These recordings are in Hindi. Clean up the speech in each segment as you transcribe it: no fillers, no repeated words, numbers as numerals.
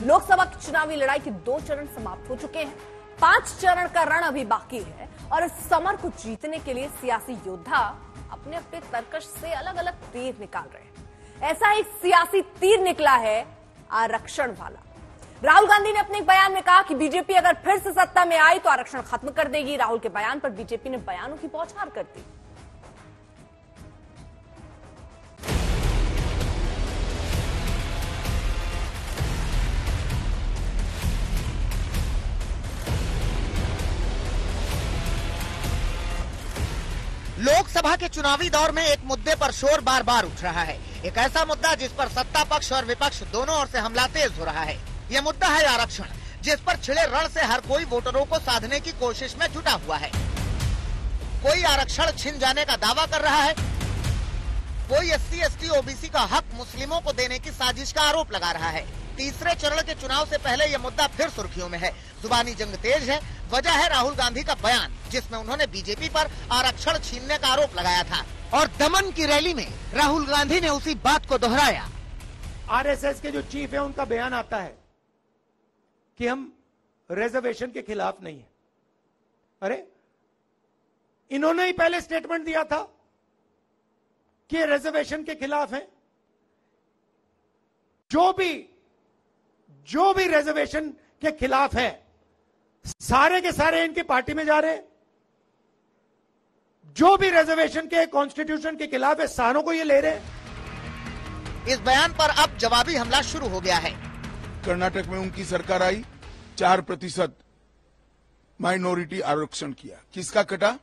लोकसभा की चुनावी लड़ाई के 2 चरण समाप्त हो चुके हैं। 5 चरण का रण अभी बाकी है और इस समर को जीतने के लिए सियासी योद्धा अपने अपने तरकश से अलग अलग तीर निकाल रहे हैं। ऐसा एक सियासी तीर निकला है आरक्षण वाला। राहुल गांधी ने अपने एक बयान में कहा कि बीजेपी अगर फिर से सत्ता में आई तो आरक्षण खत्म कर देगी। राहुल के बयान पर बीजेपी ने बयानों की बौछार कर दी। लोकसभा के चुनावी दौर में एक मुद्दे पर शोर बार बार उठ रहा है। एक ऐसा मुद्दा जिस पर सत्ता पक्ष और विपक्ष दोनों ओर से हमला तेज हो रहा है। ये मुद्दा है आरक्षण, जिस पर छिड़े रण से हर कोई वोटरों को साधने की कोशिश में जुटा हुआ है। कोई आरक्षण छिन जाने का दावा कर रहा है, कोई SC, ST, OBC का हक मुस्लिमों को देने की साजिश का आरोप लगा रहा है। तीसरे चरण के चुनाव से पहले यह मुद्दा फिर सुर्खियों में है। जुबानी जंग तेज है। वजह है राहुल गांधी का बयान, जिसमें उन्होंने बीजेपी पर आरक्षण छीनने का आरोप लगाया था और दमन की रैली में राहुल गांधी ने उसी बात को दोहराया। RSS के जो चीफ है उनका बयान आता है कि हम रिजर्वेशन के खिलाफ नहीं है। अरे इन्होंने ही पहले स्टेटमेंट दिया था कि रिजर्वेशन के खिलाफ है। जो भी रिजर्वेशन के खिलाफ है सारे के सारे इनकी पार्टी में जा रहे हैं। जो भी रिजर्वेशन के कॉन्स्टिट्यूशन के खिलाफ है सारों को ये ले रहे हैं। इस बयान पर अब जवाबी हमला शुरू हो गया है। कर्नाटक में उनकी सरकार आई, 4% माइनॉरिटी आरक्षण किया। किसका कटा?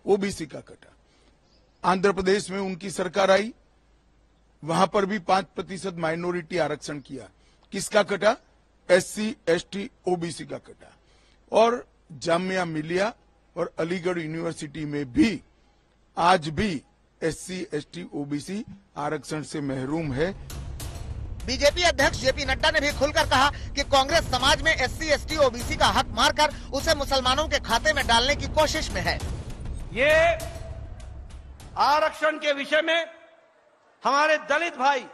OBC का कटा। आंध्र प्रदेश में उनकी सरकार आई, वहां पर भी 5% माइनॉरिटी आरक्षण किया। किसका कटा? SC, ST, OBC का कटा। और जामिया मिलिया और अलीगढ़ यूनिवर्सिटी में भी आज भी SC, ST, OBC आरक्षण से महरूम है। बीजेपी अध्यक्ष JP नड्डा ने भी खुलकर कहा कि कांग्रेस समाज में SC, ST, OBC का हक मारकर उसे मुसलमानों के खाते में डालने की कोशिश में है। ये आरक्षण के विषय में हमारे दलित भाई,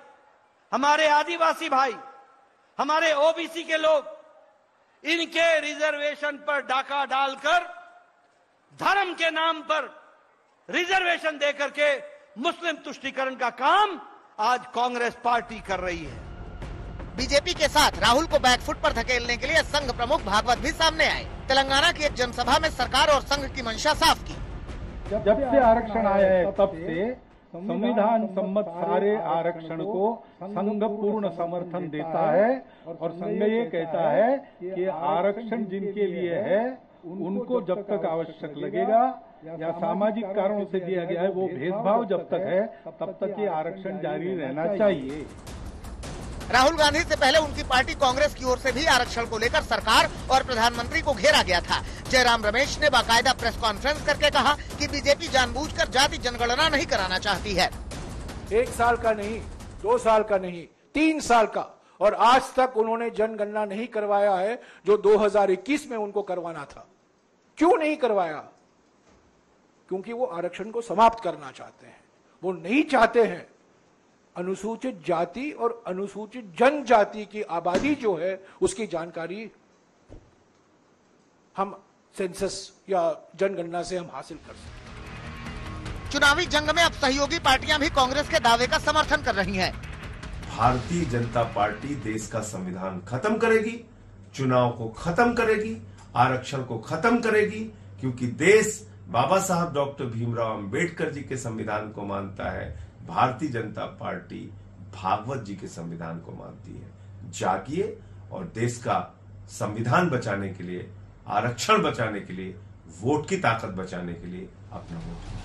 हमारे आदिवासी भाई, हमारे OBC के लोग इनके रिजर्वेशन पर डाका डालकर धर्म के नाम पर रिजर्वेशन देकर के मुस्लिम तुष्टीकरण का काम आज कांग्रेस पार्टी कर रही है। बीजेपी के साथ राहुल को बैकफुट पर धकेलने के लिए संघ प्रमुख भागवत भी सामने आए। तेलंगाना की एक जनसभा में सरकार और संघ की मंशा साफ की। जब से आरक्षण आया है तब से संविधान सम्मत सारे आरक्षण को संघ पूर्ण समर्थन देता है और संघ ये कहता है कि आरक्षण जिनके लिए है उनको जब तक आवश्यक लगेगा या सामाजिक कारणों से दिया गया है वो भेदभाव जब तक है तब तक ये आरक्षण जारी रहना चाहिए। राहुल गांधी से पहले उनकी पार्टी कांग्रेस की ओर से भी आरक्षण को लेकर सरकार और प्रधानमंत्री को घेरा गया था। जयराम रमेश ने बाकायदा प्रेस कॉन्फ्रेंस करके कहा कि बीजेपी जानबूझकर जाति जनगणना नहीं कराना चाहती है। 1 साल का नहीं, 2 साल का नहीं, 3 साल का, और आज तक उन्होंने जनगणना नहीं करवाया है जो 2021 में उनको करवाना था। क्यों नहीं करवाया? क्योंकि वो आरक्षण को समाप्त करना चाहते हैं। वो नहीं चाहते हैं अनुसूचित जाति और अनुसूचित जनजाति की आबादी जो है उसकी जानकारी हम सेंसस या जनगणना से हम हासिल कर सकते। चुनावी जंग में अब सहयोगी पार्टियां भी कांग्रेस के दावे का समर्थन कर रही हैं। भारतीय जनता पार्टी देश का संविधान खत्म करेगी, चुनाव को खत्म करेगी, आरक्षण को खत्म करेगी, क्योंकि देश बाबा साहब डॉक्टर भीमराव अंबेडकर जी के संविधान को मानता है। भारतीय जनता पार्टी भागवत जी के संविधान को मानती है। जागिए और देश का संविधान बचाने के लिए, आरक्षण बचाने के लिए, वोट की ताकत बचाने के लिए अपना वोट।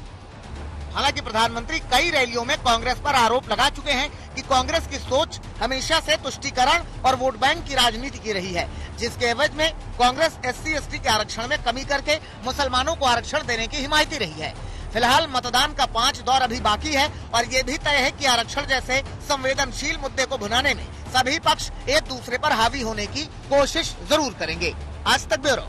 हालांकि प्रधानमंत्री कई रैलियों में कांग्रेस पर आरोप लगा चुके हैं कि कांग्रेस की सोच हमेशा से तुष्टीकरण और वोट बैंक की राजनीति की रही है, जिसके एवज में कांग्रेस SC, ST के आरक्षण में कमी करके मुसलमानों को आरक्षण देने की हिमायती रही है। फिलहाल मतदान का 5 दौर अभी बाकी है और ये भी तय है कि आरक्षण जैसे संवेदनशील मुद्दे को भुनाने में सभी पक्ष एक दूसरे पर हावी होने की कोशिश जरूर करेंगे। आज तक ब्यूरो।